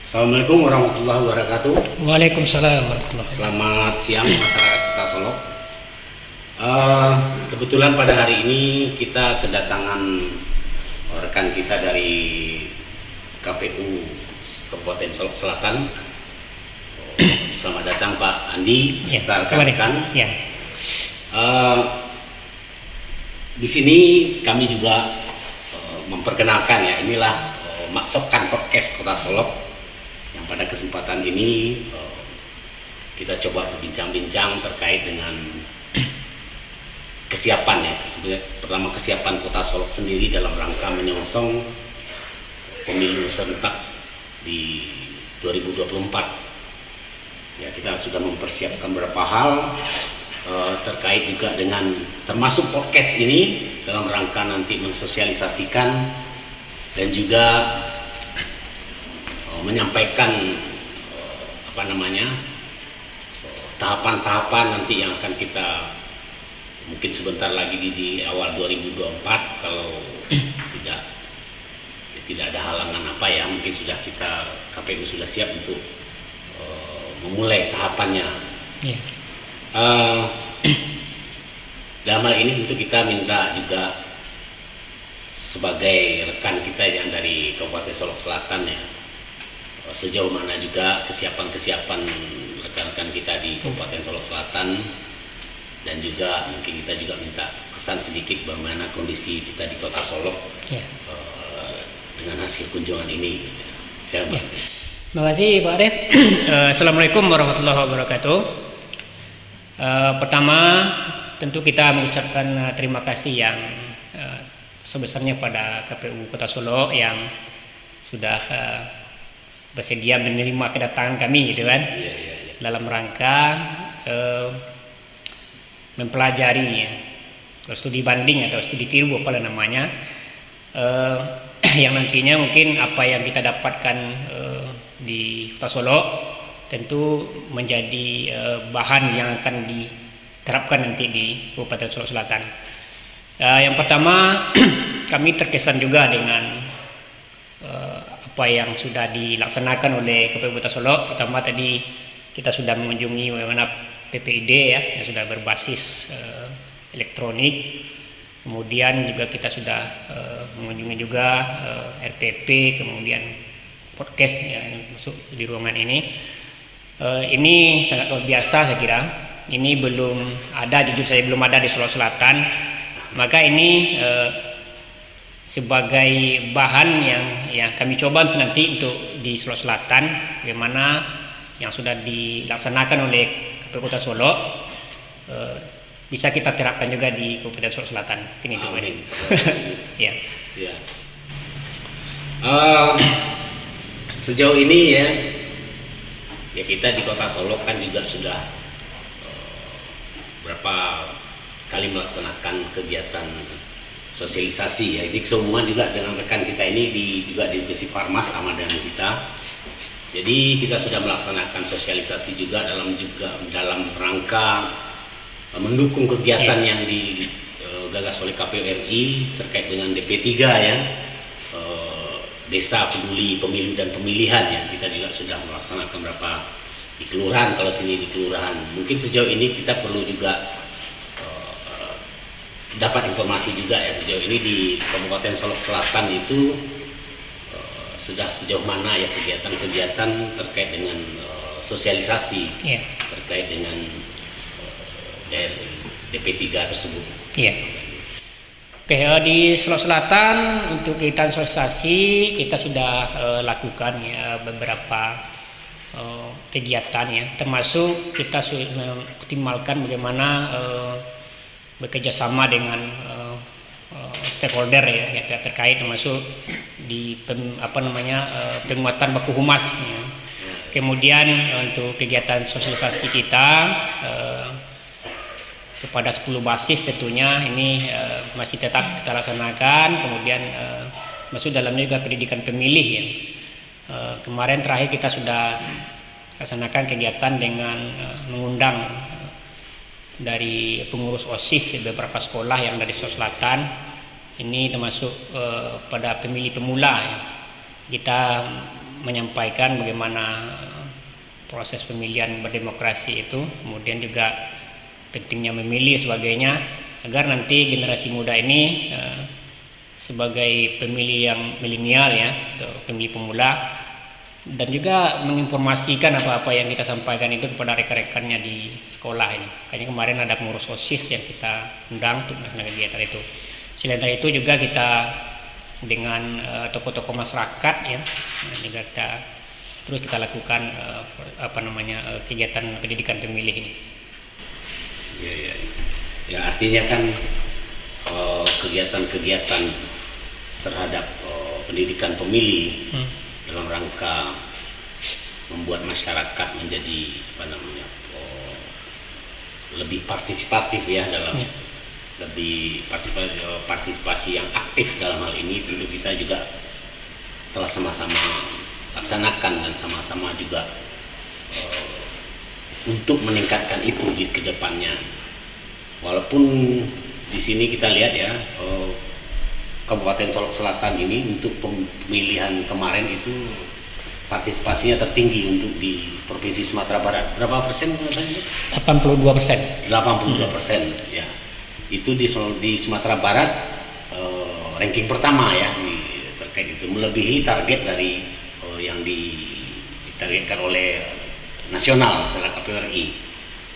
Assalamualaikum warahmatullahi wabarakatuh. Waalaikumsalam warahmatullahi wabarakatuh. Selamat siang masyarakat Kota Solok. Kebetulan pada hari ini kita kedatangan rekan kita dari KPU Kabupaten Solok Selatan. Selamat datang Pak Andi, serta rekan-rekan. Ya. Di sini kami juga memperkenalkan ya, inilah Maksokan Podcast Kota Solok. Yang pada kesempatan ini kita coba berbincang-bincang terkait dengan kesiapan ya. Pertama, kesiapan Kota Solok sendiri dalam rangka menyongsong pemilu serentak di 2024. Ya, kita sudah mempersiapkan beberapa hal terkait juga dengan termasuk podcast ini dalam rangka nanti mensosialisasikan dan juga menyampaikan tahapan-tahapan nanti yang akan kita mungkin sebentar lagi di awal 2024 kalau tidak ada halangan mungkin sudah KPU sudah siap untuk memulai tahapannya. Yeah. Dalam hal ini tentu kita minta juga sebagai rekan kita yang dari Kabupaten Solok Selatan ya, sejauh mana juga kesiapan rekan-rekan kita di Kabupaten Solok Selatan, dan juga mungkin kita juga minta kesan sedikit bagaimana kondisi kita di Kota Solok dengan hasil kunjungan ini. Siapa? Ya. Terima kasih Pak Arif. Assalamualaikum warahmatullahi wabarakatuh. Pertama tentu kita mengucapkan terima kasih yang sebesarnya pada KPU Kota Solok yang sudah bersedia menerima kedatangan kami gitu kan. Dalam rangka mempelajari studi banding atau studi tiru apalah namanya, yang nantinya mungkin apa yang kita dapatkan di Kota Solok tentu menjadi bahan yang akan diterapkan nanti di Kabupaten Solok Selatan. Yang pertama kami terkesan juga dengan apa yang sudah dilaksanakan oleh KPU Kota Solok. Pertama tadi kita sudah mengunjungi bagaimana PPID ya, yang sudah berbasis elektronik. Kemudian juga kita sudah mengunjungi juga RPP, kemudian podcast yang masuk di ruangan ini. Ini sangat luar biasa saya kira. Ini belum ada, jujur saya belum ada di Solok Selatan. Maka ini sebagai bahan yang kami coba nanti untuk di Solok Selatan, bagaimana yang sudah dilaksanakan oleh KPU Kota Solok bisa kita terapkan juga di Kabupaten Solok Selatan. Ini itu. Ya. Ya. Sejauh ini ya kita di Kota Solok kan juga sudah berapa kali melaksanakan kegiatan sosialisasi ya. Ini semua juga dengan rekan kita ini juga di Divisi Parmas sama dengan kita. Jadi kita sudah melaksanakan sosialisasi juga dalam rangka mendukung kegiatan yang digagas oleh KPU RI terkait dengan DP3 ya, Desa Peduli Pemilu dan Pemilihan ya. Kita juga sudah melaksanakan berapa di kelurahan, kalau sini di kelurahan. Mungkin sejauh ini kita perlu juga dapat informasi juga ya, sejauh ini di Kabupaten Solok Selatan itu sudah sejauh mana ya kegiatan-kegiatan terkait dengan sosialisasi terkait dengan DP3 tersebut. Iya. Oke, di Solok Selatan untuk kegiatan sosialisasi kita sudah lakukan ya beberapa kegiatan ya, termasuk kita sudah mengoptimalkan bagaimana bekerja sama dengan stakeholder ya, pihak terkait, termasuk di penguatan baku humas ya. Kemudian untuk kegiatan sosialisasi kita kepada 10 basis tentunya ini masih tetap kita laksanakan. Kemudian masuk dalamnya juga pendidikan pemilih ya. Kemarin terakhir kita sudah laksanakan kegiatan dengan mengundang dari pengurus OSIS beberapa sekolah yang dari Solok Selatan. Ini termasuk pada pemilih pemula ya. Kita menyampaikan bagaimana proses pemilihan berdemokrasi itu, kemudian juga pentingnya memilih sebagainya, agar nanti generasi muda ini sebagai pemilih yang milenial ya, atau pemilih pemula, dan juga menginformasikan apa-apa yang kita sampaikan itu kepada rekan-rekannya di sekolah ini. Kayaknya kemarin ada pengurus OSIS yang kita undang untuk melaksanakan kegiatan itu. Selain dari itu juga kita dengan tokoh-tokoh masyarakat ya, juga terus kita lakukan kegiatan pendidikan pemilih ini. Ya artinya kan kegiatan-kegiatan terhadap pendidikan pemilih dalam rangka membuat masyarakat menjadi lebih partisipatif ya, dalam lebih partisipasi yang aktif dalam hal ini, tentu kita juga telah sama-sama laksanakan dan sama-sama juga untuk meningkatkan itu di kedepannya. Walaupun di sini kita lihat ya, Kabupaten Solok Selatan ini untuk pemilihan kemarin itu partisipasinya tertinggi untuk di Provinsi Sumatera Barat. Berapa persen? 82%. 82% ya. Itu di Sumatera Barat ranking pertama ya terkait itu, melebihi target dari yang ditargetkan oleh nasional secara KPU RI.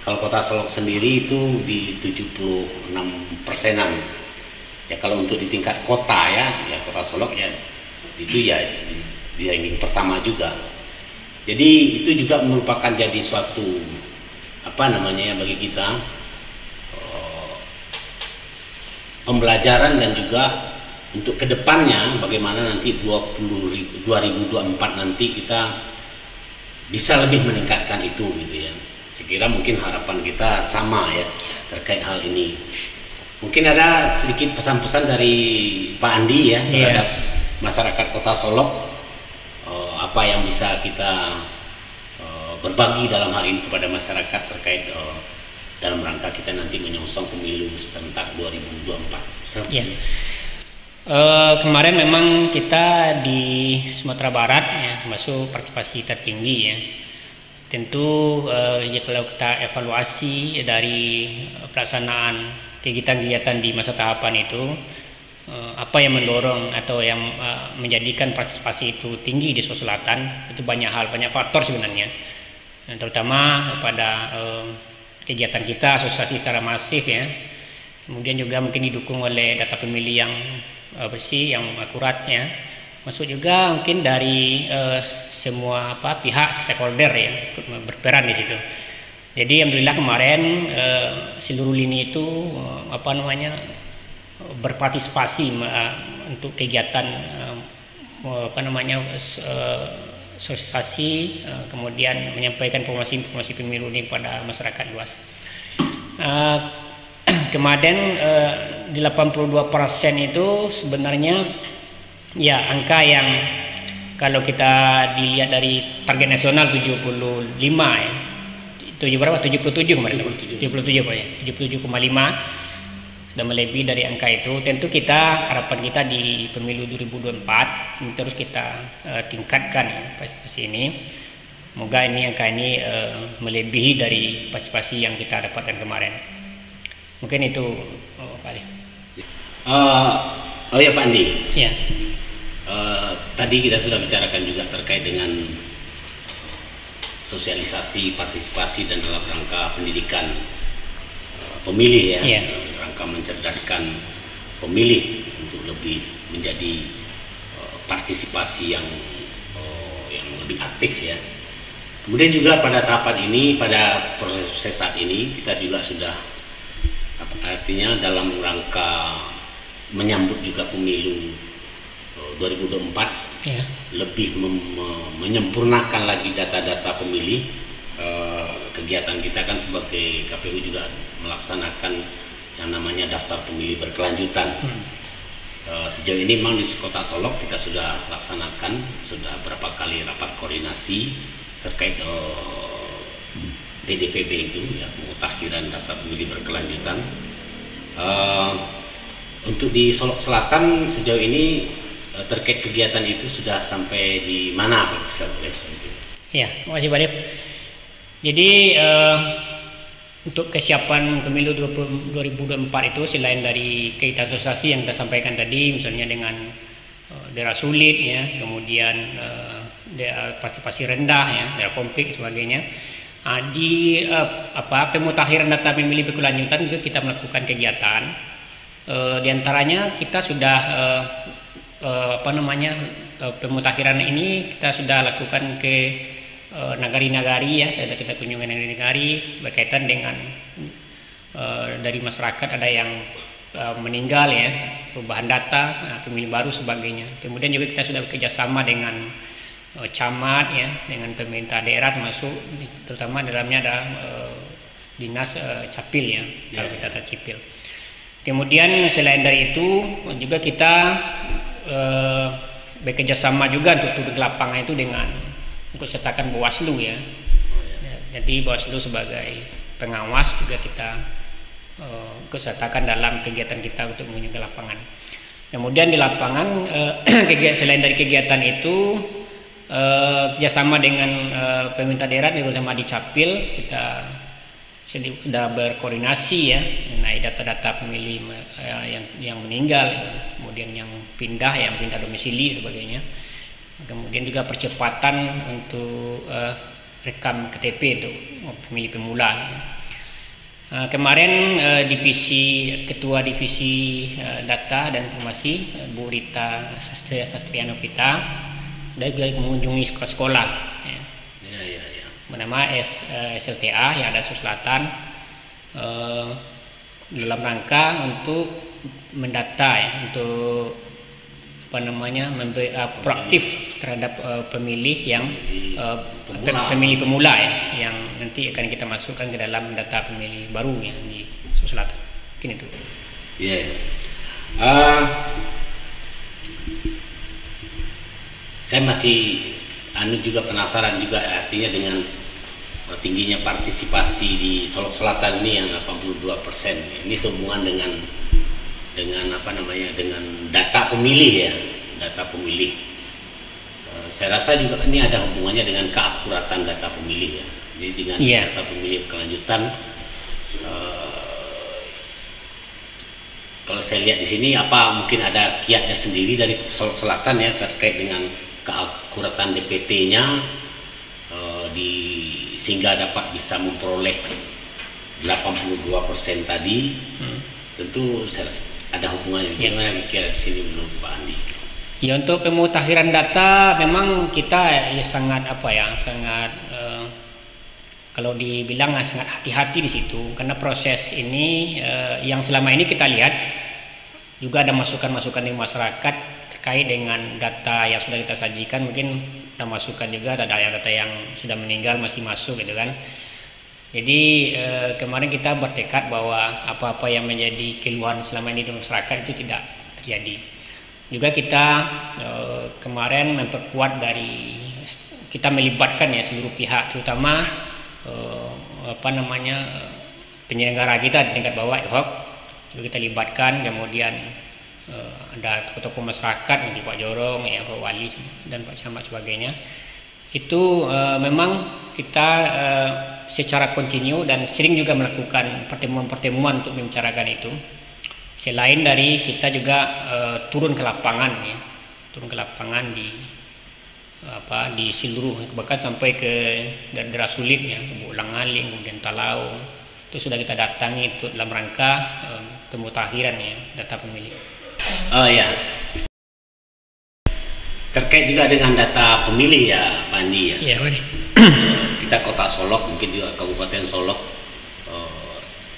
Kalau Kota Solok sendiri itu di 76%-an. Ya kalau untuk di tingkat kota ya Kota Solok ya itu ya di ranking pertama juga. Jadi itu juga merupakan jadi suatu bagi kita pembelajaran, dan juga untuk kedepannya bagaimana nanti 2024 nanti kita bisa lebih meningkatkan itu gitu ya. Saya kira mungkin harapan kita sama ya terkait hal ini. Mungkin ada sedikit pesan-pesan dari Pak Andi ya terhadap masyarakat Kota Solok, apa yang bisa kita berbagi dalam hal ini kepada masyarakat terkait dalam rangka kita nanti menyongsong pemilu serentak 2024. Ya. Kemarin memang kita di Sumatera Barat ya masuk partisipasi tertinggi ya. Tentu ya kalau kita evaluasi dari pelaksanaan kegiatan-kegiatan di masa tahapan itu, apa yang mendorong atau yang menjadikan partisipasi itu tinggi di Sulawesi Selatan itu banyak hal, banyak faktor sebenarnya. Terutama pada kegiatan kita asosiasi secara masif ya. Kemudian juga mungkin didukung oleh data pemilih yang bersih, yang akurat ya. Masuk juga mungkin dari semua pihak stakeholder yang berperan di situ. Jadi alhamdulillah kemarin seluruh lini itu berpartisipasi untuk kegiatan sosialisasi, kemudian menyampaikan informasi pemilu ini kepada masyarakat luas. Kemarin di 82% itu sebenarnya ya angka yang kalau kita dilihat dari target nasional 75 ya. 77 kemarin. 77 Pak ya. 77,5 sudah melebihi dari angka itu. Tentu harapan kita di pemilu 2024 ini terus kita tingkatkan partisipasi ini. Semoga angka ini melebihi dari partisipasi yang kita dapatkan kemarin. Mungkin itu Pak Ali. Ya Pak Andi. Ya. Tadi kita sudah bicarakan juga terkait dengan sosialisasi, partisipasi dan dalam rangka pendidikan pemilih ya, dalam rangka mencerdaskan pemilih untuk lebih menjadi partisipasi yang lebih aktif ya. Kemudian juga pada tahapan ini, pada proses saat ini kita juga sudah artinya dalam rangka menyambut juga pemilu 2024 lebih menyempurnakan lagi data-data pemilih. Kegiatan kita kan sebagai KPU juga melaksanakan yang namanya daftar pemilih berkelanjutan. Sejauh ini memang di Kota Solok kita sudah laksanakan, sudah berapa kali rapat koordinasi terkait DDPB itu ya, pemutakhiran daftar pemilih berkelanjutan. Untuk di Solok Selatan sejauh ini terkait kegiatan itu sudah sampai di mana, Pak, bisa boleh? Ya, terima kasih Pak Dep. Jadi untuk kesiapan pemilu 2024 itu selain dari kegiatan asosiasi yang kita sampaikan tadi, misalnya dengan daerah sulit ya, kemudian daerah partisipasi rendah ya, daerah konflik sebagainya. Di pemutakhiran data pemilih berkelanjutan juga kita melakukan kegiatan. Di antaranya kita sudah pemutakhiran ini kita sudah lakukan ke nagari-nagari ya, kita kunjungan nagari-nagari berkaitan dengan dari masyarakat ada yang meninggal ya, perubahan data, pemilih baru sebagainya. Kemudian juga kita sudah bekerjasama dengan camat ya, dengan pemerintah daerah termasuk terutama dalamnya ada dinas capil ya, kalau kita cipil. Kemudian selain dari itu juga kita bekerjasama juga untuk turun ke lapangan itu dengan ikut sertakan Bawaslu ya. Jadi Bawaslu sebagai pengawas juga kita ikut sertakan dalam kegiatan kita untuk mengunjungi ke lapangan. Kemudian di lapangan selain dari kegiatan itu kerjasama dengan pemerintah daerah terutama di Capil kita sudah berkoordinasi ya mengenai data-data pemilih yang meninggal, kemudian yang pindah domisili sebagainya. Kemudian juga percepatan untuk rekam KTP untuk pemilih pemula. Kemarin ketua divisi data dan informasi Bu Rita Sastriano kita juga mengunjungi sekolah-sekolah ya. Bernama SLTA yang ada Sulawesi Selatan dalam rangka untuk mendata ya, untuk proaktif terhadap pemilih yang pemilih pemula ya, yang nanti akan kita masukkan ke dalam data pemilih baru ya di Sulawesi Selatan. Mungkin itu. Iya. Saya masih juga penasaran juga artinya dengan tingginya partisipasi di Solok Selatan ini yang 82%. Ini sehubungan dengan dengan data pemilih ya, data pemilih. Saya rasa juga ini ada hubungannya dengan keakuratan data pemilih ya. Jadi dengan data pemilih berkelanjutan, kalau saya lihat di sini mungkin ada kiatnya sendiri dari Solok Selatan ya terkait dengan keakuratan DPT-nya sehingga dapat bisa memperoleh 82% tadi. Tentu saya rasa ada hubungannya. Bagaimana pikir sini menurut Pak Andi? Ya, untuk pemutakhiran data memang kita sangat kalau dibilang sangat hati-hati di situ karena proses ini yang selama ini kita lihat juga ada masukan-masukan dari masyarakat terkait dengan data yang sudah kita sajikan. Mungkin kita masukkan juga data yang sudah meninggal masih masuk gitu kan. Jadi kemarin kita bertekad bahwa apa-apa yang menjadi keluhan selama ini di masyarakat itu tidak terjadi. Juga kita kemarin memperkuat kita melibatkan ya seluruh pihak, terutama penyelenggara kita di tingkat bawah ad hoc juga kita libatkan. Kemudian ada tokoh-tokoh masyarakat seperti Pak Jorong ya, Pak Wali dan Pak Camat sebagainya. Itu memang kita secara kontinu dan sering juga melakukan pertemuan-pertemuan untuk membicarakan itu. Selain dari kita juga turun ke lapangan ya, di seluruh bahkan sampai ke daerah sulit ya, Bulang-Aling, kemudian Talau. Itu sudah kita datangi itu dalam rangka pemutakhiran ya data pemilih. Oh ya. Terkait juga dengan data pemilih ya Pak Andi ya. Iya, Pak. Kita Kota Solok, mungkin juga Kabupaten Solok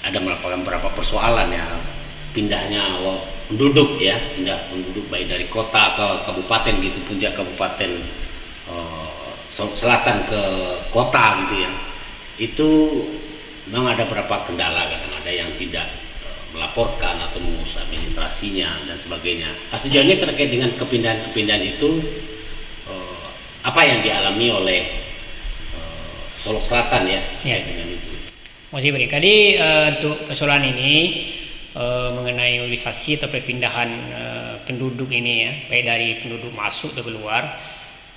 ada melakukan beberapa persoalan ya, pindahnya penduduk ya, pindah penduduk baik dari kota ke kabupaten gitu, puncak kabupaten Solok Selatan ke kota gitu ya. Itu memang ada beberapa kendala kan, ada yang tidak melaporkan atau mengurus administrasinya dan sebagainya. Sejauh ini terkait dengan kepindahan-kepindahan itu apa yang dialami oleh Solok Selatan ya. Ya. Dengan itu. Masih berkali untuk persoalan ini mengenai mobilisasi atau perpindahan penduduk ini ya, baik dari penduduk masuk atau keluar.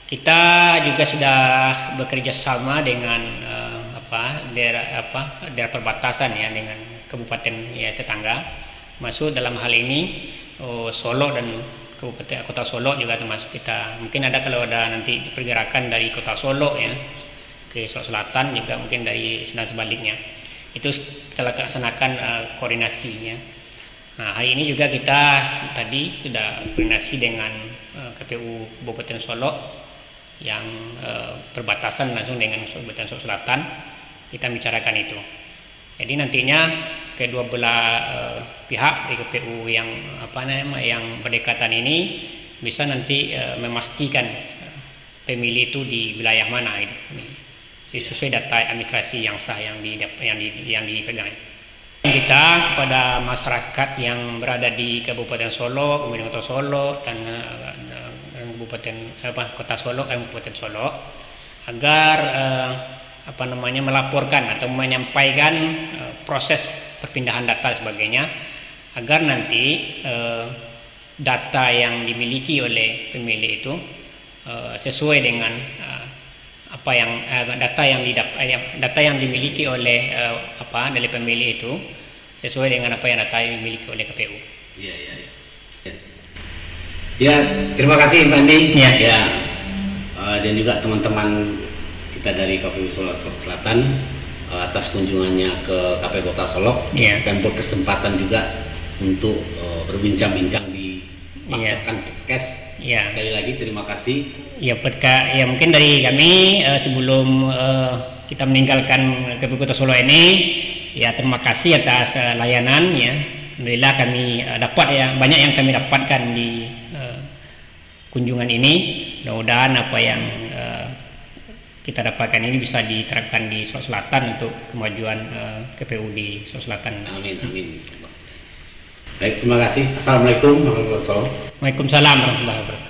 Kita juga sudah bekerja sama dengan daerah perbatasan ya dengan kabupaten ya tetangga. Masuk dalam hal ini Solo dan Kabupaten Kota Solo juga termasuk kita. Mungkin ada kalau ada nanti pergerakan dari Kota Solo ya ke Solo Selatan, juga mungkin dari sana sebaliknya. Itu kita laksanakan koordinasinya. Nah, hari ini juga kita tadi sudah koordinasi dengan KPU Kabupaten Solo yang perbatasan langsung dengan Kabupaten Solo Selatan. Kita bicarakan itu. Jadi nantinya kedua belah pihak di KPU yang yang berdekatan ini bisa nanti memastikan pemilih itu di wilayah mana gitu. Sesuai data administrasi yang sah yang dipegang. Kita kepada masyarakat yang berada di Kabupaten Solo, kemudian Kota Solo dan Kota Solo, Kabupaten Solo, agar melaporkan atau menyampaikan proses perpindahan data dan sebagainya, agar nanti data yang dimiliki oleh pemilih itu sesuai dengan data yang dimiliki oleh dari pemilih itu sesuai dengan data yang dimiliki oleh KPU. Ya, terima kasih Pak Andi. Ya. Dan juga teman-teman kita dari KPU Solo Selatan atas kunjungannya ke KPU Kota Solo dan berkesempatan juga untuk berbincang-bincang di Masakan Podcast. Sekali lagi terima kasih. Ya mungkin dari kami sebelum kita meninggalkan KPU Kota Solo ini, ya terima kasih atas layanan ya. Alhamdulillah kami dapat ya banyak yang kami dapatkan di kunjungan ini. Mudah-mudahan apa yang kita dapatkan ini bisa diterapkan di Sulawesi Selatan untuk kemajuan KPU di Sulawesi Selatan. Amin. Baik, terima kasih. Assalamualaikum warahmatullahi wabarakatuh. Waalaikumsalam warahmatullahi wabarakatuh.